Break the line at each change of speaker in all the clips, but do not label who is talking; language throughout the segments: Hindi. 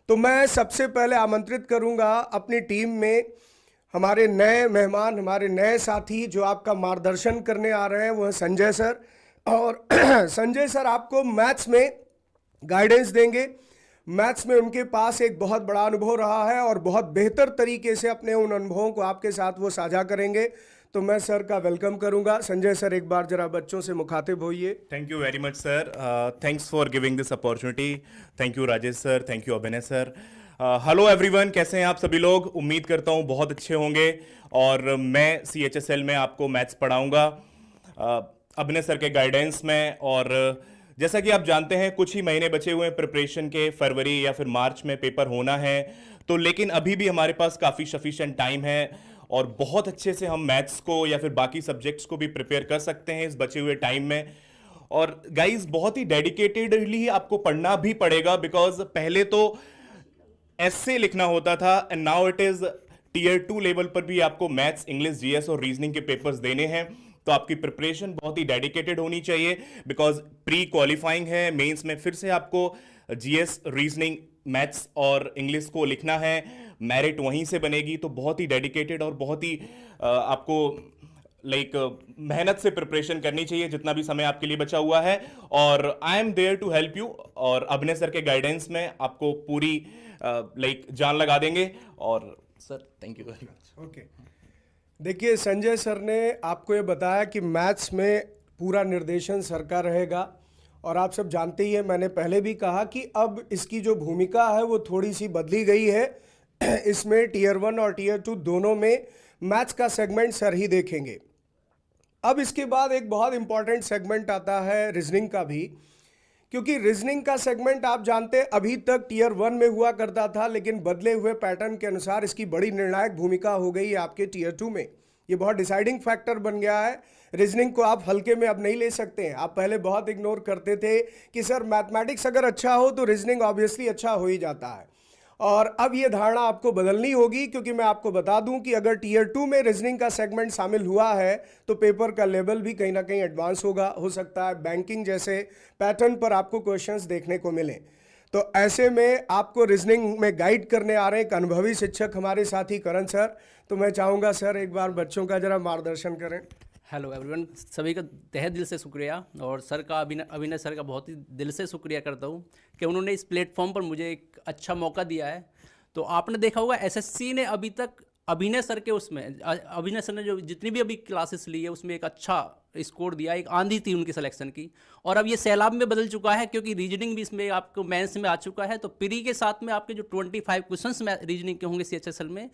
तो मैं सबसे पहले आमंत्रित करूंगा अपनी टीम में हमारे नए मेहमान, हमारे नए साथी जो आपका मार्गदर्शन करने आ रहे हैं, वो है संजय सर। और संजय सर आपको मैथ्स में गाइडेंस देंगे। मैथ्स में उनके पास एक बहुत बड़ा अनुभव रहा है और बहुत बेहतर तरीके से अपने उन अनुभवों को आपके साथ वो साझा करेंगे। तो मैं सर का वेलकम करूंगा। संजय सर, एक बार जरा बच्चों से मुखातिब होइए।
Thank you very much sir. Thanks for giving this opportunity. Thank you Rajesh sir, thank you अभिनय सर। हेलो एवरीवन, कैसे हैं आप सभी लोग? उम्मीद करता हूं बहुत अच्छे होंगे। और मैं CHSL में आपको मैथ्स पढ़ाऊंगा अभिनय सर के गाइडेंस में। और जैसा कि आप जानते हैं कुछ ही महीने बचे हुए हैं प्रिपरेशन के, फरवरी या फिर मार्च में पेपर होना है। तो लेकिन अभी भी हमारे पास काफ़ी सफिशिएंट टाइम है और बहुत अच्छे से हम मैथ्स को या फिर बाकी सब्जेक्ट्स को भी प्रिपेयर कर सकते हैं इस बचे हुए टाइम में। और गाइस बहुत ही डेडिकेटेडली आपको पढ़ना भी पड़ेगा, बिकॉज पहले तो ऐसे लिखना होता था and now it is Tier 2 level पर भी आपको मैथ्स, इंग्लिश, GS और रीजनिंग के पेपर्स देने हैं। तो आपकी प्रिपरेशन बहुत ही डेडिकेटेड होनी चाहिए, बिकॉज प्री क्वालिफाइंग है। मेंस में फिर से आपको GS, रीजनिंग, मैथ्स और इंग्लिश को लिखना है। मेरिट वहीं से बनेगी। तो बहुत ही डेडिकेटेड और बहुत ही आपको मेहनत से प्रिपरेशन करनी चाहिए जितना भी समय आपके लिए बचा हुआ है। और I am there to help you. और अभिनय सर के गाइडेंस में आपको पूरी जान लगा देंगे। और sir thank you very much.
Okay, देखिए संजय सर ने आपको ये बताया कि मैथ्स में पूरा निर्देशन सर का रहेगा। और आप सब जानते ही हैं, मैंने पहले भी कहा कि अब इसकी जो भूमिका है वो थोड़ी सी बदली गई है। इसमें Tier 1 और Tier 2 दोनों में मैथ्स का सेगमेंट सर ही देखेंगे। अब इसके बाद एक बहुत इंपॉर्टेंट सेगमेंट आता है रीजनिंग का भी, क्योंकि रीजनिंग का सेगमेंट आप जानते हैं अभी तक Tier 1 में हुआ करता था, लेकिन बदले हुए पैटर्न के अनुसार इसकी बड़ी निर्णायक भूमिका हो गई है आपके Tier 2 में। ये बहुत डिसाइडिंग फैक्टर बन गया है। रीजनिंग को आप हल्के में अब नहीं ले सकते हैं। आप पहले बहुत इग्नोर करते थे कि सर मैथमेटिक्स अगर अच्छा हो तो रीजनिंग ऑब्वियसली अच्छा हो ही जाता है। और अब ये धारणा आपको बदलनी होगी, क्योंकि मैं आपको बता दूं कि अगर Tier 2 में रीजनिंग का सेगमेंट शामिल हुआ है तो पेपर का लेवल भी कहीं ना कहीं एडवांस होगा। हो सकता है बैंकिंग जैसे पैटर्न पर आपको क्वेश्चंस देखने को मिलें। तो ऐसे में आपको रीजनिंग में गाइड करने आ रहे हैं एक अनुभवी शिक्षक, हमारे साथी करण सर। तो मैं चाहूँगा सर एक बार बच्चों का जरा मार्गदर्शन करें।
हेलो एवरीवन, सभी का तहे दिल से शुक्रिया। और सर का, अभिनय सर का बहुत ही दिल से शुक्रिया करता हूँ कि उन्होंने इस प्लेटफॉर्म पर मुझे एक अच्छा मौका दिया है। तो आपने देखा होगा SSC ने अभी तक अभिनय सर के अभिनय सर ने जो जितनी भी अभी क्लासेस ली है उसमें एक अच्छा स्कोर दिया। एक आंधी थी उनकी सिलेक्शन की, और अब ये सैलाब में बदल चुका है, क्योंकि रीजनिंग भी इसमें आपको मेंस में आ चुका है। तो प्री के साथ में आपके जो 25 क्वेश्चंस रीजनिंग के होंगे CHSL में,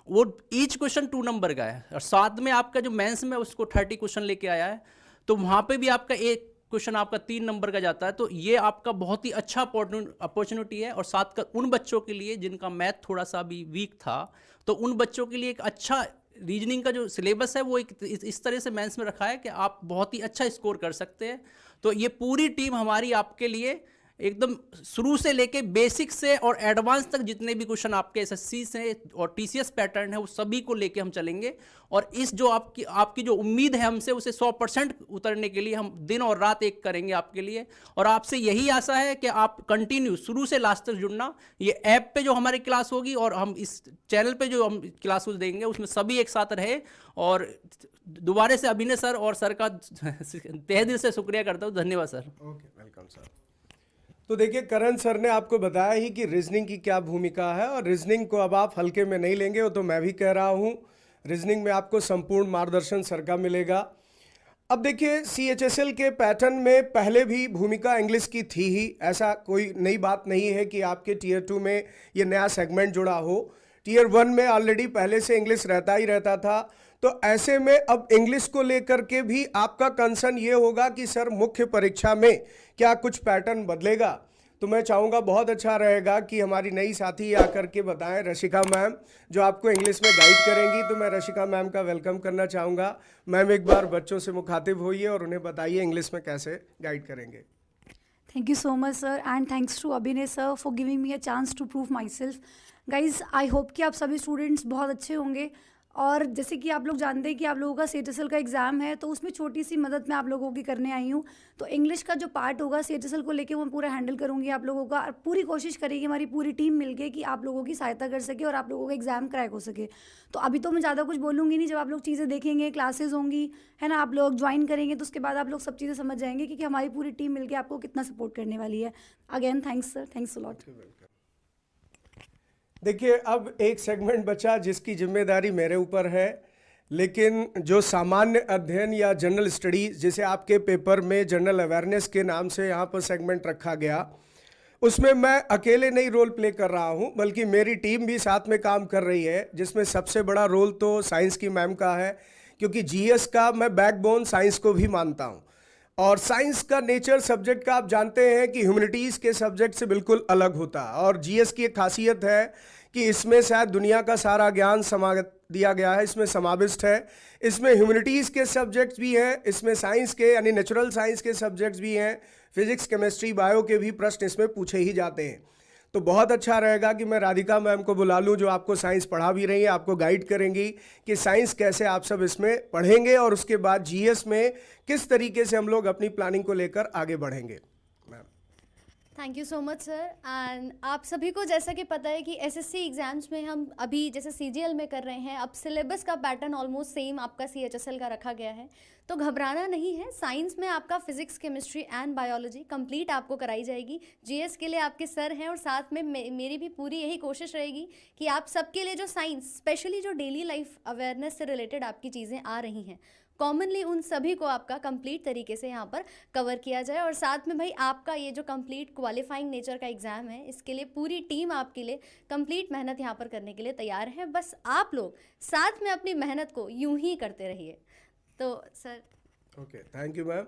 वो ईच क्वेश्चन 2 नंबर का है। और साथ में आपका जो मेंस में उसको 30 क्वेश्चन लेके आया है, तो वहाँ पे भी आपका एक क्वेश्चन आपका 3 नंबर का जाता है। तो ये आपका बहुत ही अच्छा अपॉर्चुनिटी है। और साथ का उन बच्चों के लिए जिनका मैथ थोड़ा सा भी वीक था, तो उन बच्चों के लिए एक अच्छा रीजनिंग का जो सिलेबस है वो एक इस तरह से मेंस में रखा है कि आप बहुत ही अच्छा स्कोर कर सकते हैं। तो ये पूरी टीम हमारी आपके लिए एकदम शुरू से लेके बेसिक से और एडवांस तक जितने भी क्वेश्चन आपके SSC से और TCS पैटर्न है वो सभी को लेके हम चलेंगे। और इस जो आपकी जो उम्मीद है हमसे, उसे 100% उतरने के लिए हम दिन और रात एक करेंगे आपके लिए। और आपसे यही आशा है कि आप कंटिन्यू शुरू से लास्ट तक जुड़ना। ये ऐप पे जो हमारी क्लास होगी और हम इस चैनल पे जो हम क्लास देंगे उसमें सभी एक साथ रहे। और दोबारा से अभिनय सर और सर का तहे दिल से शुक्रिया करता हूँ। धन्यवाद सर।
Okay, welcome sir. तो देखिए करण सर ने आपको बताया ही कि रीजनिंग की क्या भूमिका है, और रीजनिंग को अब आप हल्के में नहीं लेंगे, वो तो मैं भी कह रहा हूँ। रीजनिंग में आपको संपूर्ण मार्गदर्शन सर का मिलेगा। अब देखिए CHSL के पैटर्न में पहले भी भूमिका इंग्लिश की थी ही, ऐसा कोई नई बात नहीं है कि आपके Tier 2 में ये नया सेगमेंट जुड़ा हो। Tier 1 में ऑलरेडी पहले से इंग्लिश रहता ही रहता था। तो ऐसे में अब इंग्लिश को लेकर के भी आपका कंसर्न ये होगा कि सर मुख्य परीक्षा में क्या कुछ पैटर्न बदलेगा। तो मैं चाहूँगा बहुत अच्छा रहेगा कि हमारी नई साथी आकर के बताएं, रशिका मैम, जो आपको इंग्लिश में गाइड करेंगी। तो मैं रशिका मैम का वेलकम करना चाहूँगा। मैम एक बार बच्चों से मुखातिब होइए और उन्हें बताइए इंग्लिश में कैसे गाइड करेंगे।
Thank you so much sir, and thanks to Abhinay sir for giving me a chance to prove myself. Guys, I hope कि आप सभी स्टूडेंट्स बहुत अच्छे होंगे। और जैसे कि आप लोग जानते हैं कि आप लोगों का CHSL का एग्ज़ाम है, तो उसमें छोटी सी मदद मैं आप लोगों की करने आई हूँ। तो इंग्लिश का जो पार्ट होगा CHSL को लेके वो मैं पूरा हैंडल करूँगी आप लोगों का, और पूरी कोशिश करेगी हमारी पूरी टीम मिलके कि आप लोगों की सहायता कर सके और आप लोगों का एग्ज़ाम क्रैक हो सके। तो अभी तो मैं ज़्यादा कुछ बोलूँगी नहीं, जब आप लोग चीज़ें देखेंगे, क्लासेस होंगी, है ना, आप लोग ज्वाइन करेंगे तो उसके बाद आप लोग सब चीज़ें समझ जाएंगे कि हमारी पूरी टीम मिलके आपको कितना सपोर्ट करने वाली है। Again thanks sir, thanks a lot.
देखिए, अब एक सेगमेंट बचा जिसकी जिम्मेदारी मेरे ऊपर है, लेकिन जो सामान्य अध्ययन या जनरल स्टडीज, जिसे आपके पेपर में जनरल अवेयरनेस के नाम से यहाँ पर सेगमेंट रखा गया, उसमें मैं अकेले नहीं रोल प्ले कर रहा हूँ, बल्कि मेरी टीम भी साथ में काम कर रही है, जिसमें सबसे बड़ा रोल तो साइंस की मैम का है, क्योंकि जीएस का मैं बैकबोन साइंस को भी मानता हूँ। और साइंस का नेचर सब्जेक्ट का आप जानते हैं कि ह्यूमैनिटीज़ के सब्जेक्ट से बिल्कुल अलग होता है। और जीएस की एक खासियत है कि इसमें शायद दुनिया का सारा ज्ञान समा दिया गया है, इसमें समाविष्ट है। इसमें ह्यूमैनिटीज़ के सब्जेक्ट्स भी हैं, इसमें साइंस के यानी नेचुरल साइंस के सब्जेक्ट्स भी हैं, फिजिक्स, केमिस्ट्री, बायो के भी प्रश्न इसमें पूछे ही जाते हैं। तो बहुत अच्छा रहेगा कि मैं राधिका मैम को बुला लूँ, जो आपको साइंस पढ़ा भी रही है, आपको गाइड करेंगी कि साइंस कैसे आप सब इसमें पढ़ेंगे और उसके बाद जीएस में किस तरीके से हम लोग अपनी प्लानिंग को लेकर आगे बढ़ेंगे। Ma'am,
thank you so much sir. And आप सभी को जैसा कि पता है कि एसएससी एग्जाम्स में हम अभी जैसे सीजीएल में कर रहे हैं, अब सिलेबस का पैटर्न ऑलमोस्ट सेम आपका सीएचएसएल का रखा गया है, तो घबराना नहीं है। साइंस में आपका physics, chemistry and biology complete आपको कराई जाएगी। जीएस के लिए आपके सर हैं और साथ में मेरी भी पूरी यही कोशिश रहेगी कि आप सबके लिए जो साइंस, स्पेशली जो डेली लाइफ अवेयरनेस से रिलेटेड आपकी चीज़ें आ रही हैं, कॉमनली उन सभी को आपका कंप्लीट तरीके से यहाँ पर कवर किया जाए। और साथ में भाई आपका ये जो कंप्लीट क्वालिफाइंग नेचर का एग्ज़ाम है, इसके लिए पूरी टीम आपके लिए कंप्लीट मेहनत यहाँ पर करने के लिए तैयार है। बस आप लोग साथ में अपनी मेहनत को यूं ही करते रहिए। तो sir
okay, thank you ma'am.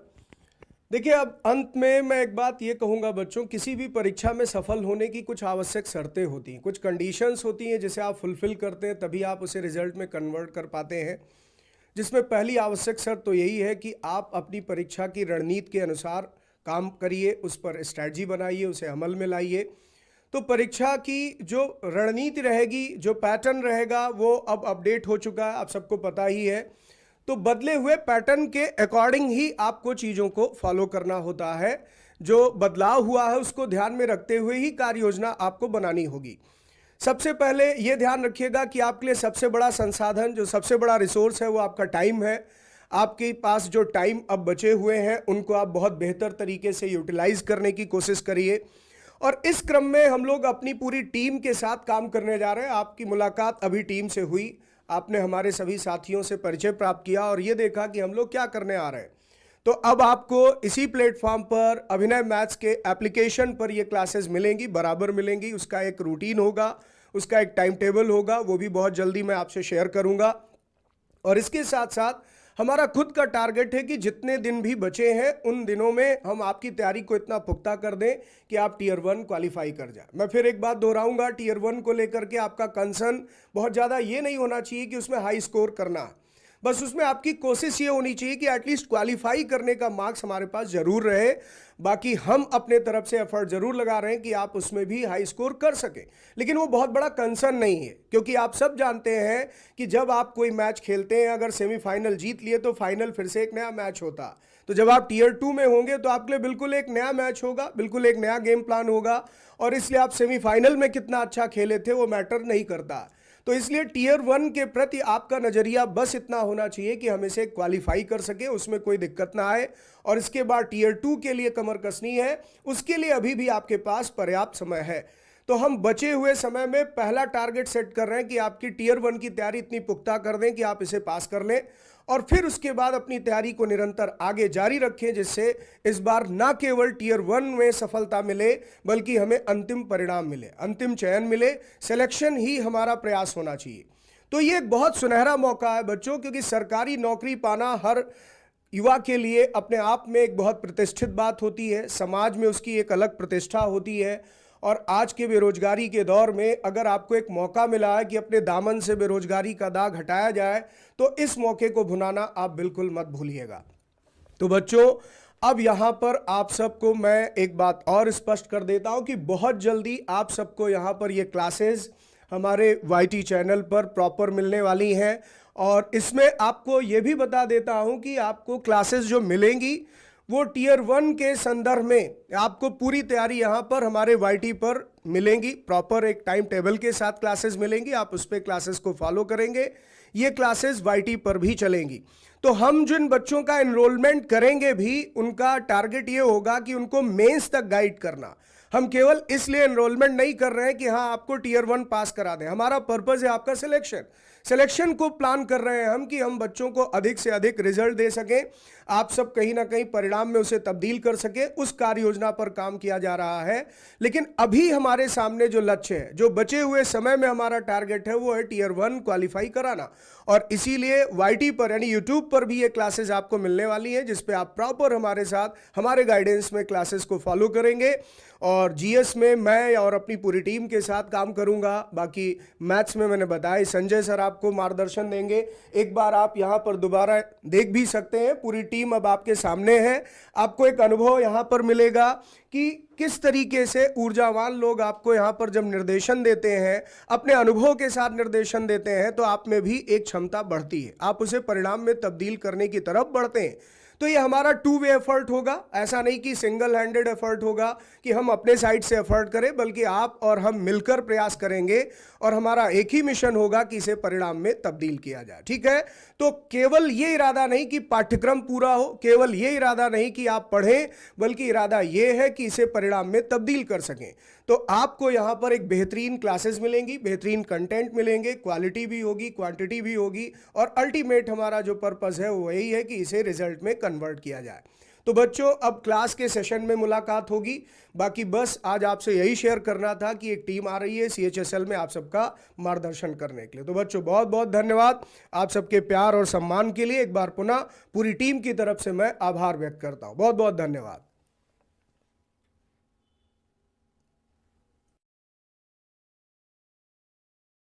देखिए, अब अंत में मैं एक बात ये कहूँगा बच्चों, किसी भी परीक्षा में सफल होने की कुछ आवश्यक शर्तें होती हैं, कुछ कंडीशंस होती हैं जिसे आप फुलफ़िल करते हैं तभी आप उसे रिजल्ट में कन्वर्ट कर पाते हैं। जिसमें पहली आवश्यक शर्त तो यही है कि आप अपनी परीक्षा की रणनीति के अनुसार काम करिए, उस पर स्ट्रैटेजी बनाइए, उसे अमल में लाइए। तो परीक्षा की जो रणनीति रहेगी, जो पैटर्न रहेगा, वो अब अपडेट हो चुका है, आप सबको पता ही है। तो बदले हुए पैटर्न के अकॉर्डिंग ही आपको चीज़ों को फॉलो करना होता है। जो बदलाव हुआ है उसको ध्यान में रखते हुए ही कार्य योजना आपको बनानी होगी। सबसे पहले ये ध्यान रखिएगा कि आपके लिए सबसे बड़ा संसाधन, जो सबसे बड़ा रिसोर्स है, वो आपका टाइम है। आपके पास जो टाइम अब बचे हुए हैं उनको आप बहुत बेहतर तरीके से यूटिलाइज करने की कोशिश करिए। और इस क्रम में हम लोग अपनी पूरी टीम के साथ काम करने जा रहे हैं। आपकी मुलाकात अभी टीम से हुई, आपने हमारे सभी साथियों से परिचय प्राप्त किया और ये देखा कि हम लोग क्या करने आ रहे हैं। तो अब आपको इसी प्लेटफॉर्म पर अभिनय मैथ्स के एप्लीकेशन पर ये क्लासेस मिलेंगी, बराबर मिलेंगी। उसका एक रूटीन होगा, उसका एक टाइम टेबल होगा, वो भी बहुत जल्दी मैं आपसे शेयर करूंगा। और इसके साथ साथ हमारा खुद का टारगेट है कि जितने दिन भी बचे हैं उन दिनों में हम आपकी तैयारी को इतना पुख्ता कर दें कि आप टियर 1 क्वालिफाई कर जाए। मैं फिर एक बात दोहराऊंगा, टियर 1 को लेकर के आपका कंसर्न बहुत ज़्यादा ये नहीं होना चाहिए कि उसमें हाई स्कोर करना है, बस उसमें आपकी कोशिश ये होनी चाहिए कि एटलीस्ट क्वालिफाई करने का मार्क्स हमारे पास जरूर रहे। बाकी हम अपने तरफ से एफर्ट जरूर लगा रहे हैं कि आप उसमें भी हाई स्कोर कर सकें, लेकिन वो बहुत बड़ा कंसर्न नहीं है, क्योंकि आप सब जानते हैं कि जब आप कोई मैच खेलते हैं, अगर सेमीफाइनल जीत लिए तो फाइनल फिर से एक नया मैच होता। तो जब आप टियर 2 में होंगे तो आपके लिए बिल्कुल एक नया मैच होगा, बिल्कुल एक नया गेम प्लान होगा। और इसलिए आप सेमीफाइनल में कितना अच्छा खेले थे वो मैटर नहीं करता। तो इसलिए टियर 1 के प्रति आपका नज़रिया बस इतना होना चाहिए कि हम इसे क्वालिफाई कर सके, उसमें कोई दिक्कत ना आए। और इसके बाद टियर 2 के लिए कमर कसनी है, उसके लिए अभी भी आपके पास पर्याप्त समय है। तो हम बचे हुए समय में पहला टारगेट सेट कर रहे हैं कि आपकी टियर 1 की तैयारी इतनी पुख्ता कर दें कि आप इसे पास कर लें, और फिर उसके बाद अपनी तैयारी को निरंतर आगे जारी रखें, जिससे इस बार ना केवल टियर 1 में सफलता मिले बल्कि हमें अंतिम परिणाम मिले, अंतिम चयन मिले, सिलेक्शन ही हमारा प्रयास होना चाहिए। तो ये एक बहुत सुनहरा मौका है बच्चों, क्योंकि सरकारी नौकरी पाना हर युवा के लिए अपने आप में एक बहुत प्रतिष्ठित बात होती है, समाज में उसकी एक अलग प्रतिष्ठा होती है। और आज के बेरोजगारी के दौर में अगर आपको एक मौका मिला है कि अपने दामन से बेरोजगारी का दाग हटाया जाए, तो इस मौके को भुनाना आप बिल्कुल मत भूलिएगा। तो बच्चों, अब यहाँ पर आप सबको मैं एक बात और स्पष्ट कर देता हूँ कि बहुत जल्दी आप सबको यहाँ पर ये क्लासेस हमारे YT चैनल पर प्रॉपर मिलने वाली हैं। और इसमें आपको ये भी बता देता हूं कि आपको क्लासेस जो मिलेंगी वो टियर 1 के संदर्भ में आपको पूरी तैयारी यहाँ पर हमारे YT पर मिलेंगी। प्रॉपर एक टाइम टेबल के साथ क्लासेस मिलेंगी, आप उस पर क्लासेस को फॉलो करेंगे। ये क्लासेस YT पर भी चलेंगी। तो हम जिन बच्चों का एनरोलमेंट करेंगे भी उनका टारगेट ये होगा कि उनको मेंस तक गाइड करना। हम केवल इसलिए एनरोलमेंट नहीं कर रहे हैं कि हाँ आपको टियर 1 पास करा दें, हमारा पर्पस है आपका सिलेक्शन को प्लान कर रहे हैं हम कि हम बच्चों को अधिक से अधिक रिजल्ट दे सकें, आप सब कहीं ना कहीं परिणाम में उसे तब्दील कर सके। उस कार्य योजना पर काम किया जा रहा है। लेकिन अभी हमारे सामने जो लक्ष्य है, जो बचे हुए समय में हमारा टारगेट है, वो है टियर 1 क्वालिफाई कराना। और इसीलिए YT पर यानी यूट्यूब पर भी ये क्लासेस आपको मिलने वाली हैं, जिसपे आप प्रॉपर हमारे साथ हमारे गाइडेंस में क्लासेस को फॉलो करेंगे। और GS में मैं और अपनी पूरी टीम के साथ काम करूंगा। बाकी मैथ्स में मैंने बताया संजय सर आपको मार्गदर्शन देंगे। एक बार आप यहाँ पर दोबारा देख भी सकते हैं, पूरी टीम अब आपके सामने है। आपको एक अनुभव यहाँ पर मिलेगा कि किस तरीके से ऊर्जावान लोग आपको यहाँ पर जब निर्देशन देते हैं, अपने अनुभव के साथ निर्देशन देते हैं, तो आप में भी एक क्षमता बढ़ती है, आप उसे परिणाम में तब्दील करने की तरफ बढ़ते हैं। तो ये हमारा 2 वे एफर्ट होगा। ऐसा नहीं कि सिंगल हैंडेड एफर्ट होगा कि हम अपने साइड से एफर्ट करें, बल्कि आप और हम मिलकर प्रयास करेंगे और हमारा एक ही मिशन होगा कि इसे परिणाम में तब्दील किया जाए। ठीक है, तो केवल ये इरादा नहीं कि पाठ्यक्रम पूरा हो, केवल ये इरादा नहीं कि आप पढ़ें, बल्कि इरादा ये है कि इसे परिणाम में तब्दील कर सकें। तो आपको यहाँ पर एक बेहतरीन क्लासेस मिलेंगी, बेहतरीन कंटेंट मिलेंगे, क्वालिटी भी होगी, क्वांटिटी भी होगी, और अल्टीमेट हमारा जो पर्पस है वो यही है कि इसे रिजल्ट में कन्वर्ट किया जाए। तो बच्चों, अब क्लास के सेशन में मुलाकात होगी। बाकी बस आज आपसे यही शेयर करना था कि एक टीम आ रही है CHSL में आप सबका मार्गदर्शन करने के लिए। तो बच्चों, बहुत बहुत धन्यवाद आप सबके प्यार और सम्मान के लिए। एक बार पुनः पूरी टीम की तरफ से मैं आभार व्यक्त करता हूं। बहुत बहुत धन्यवाद।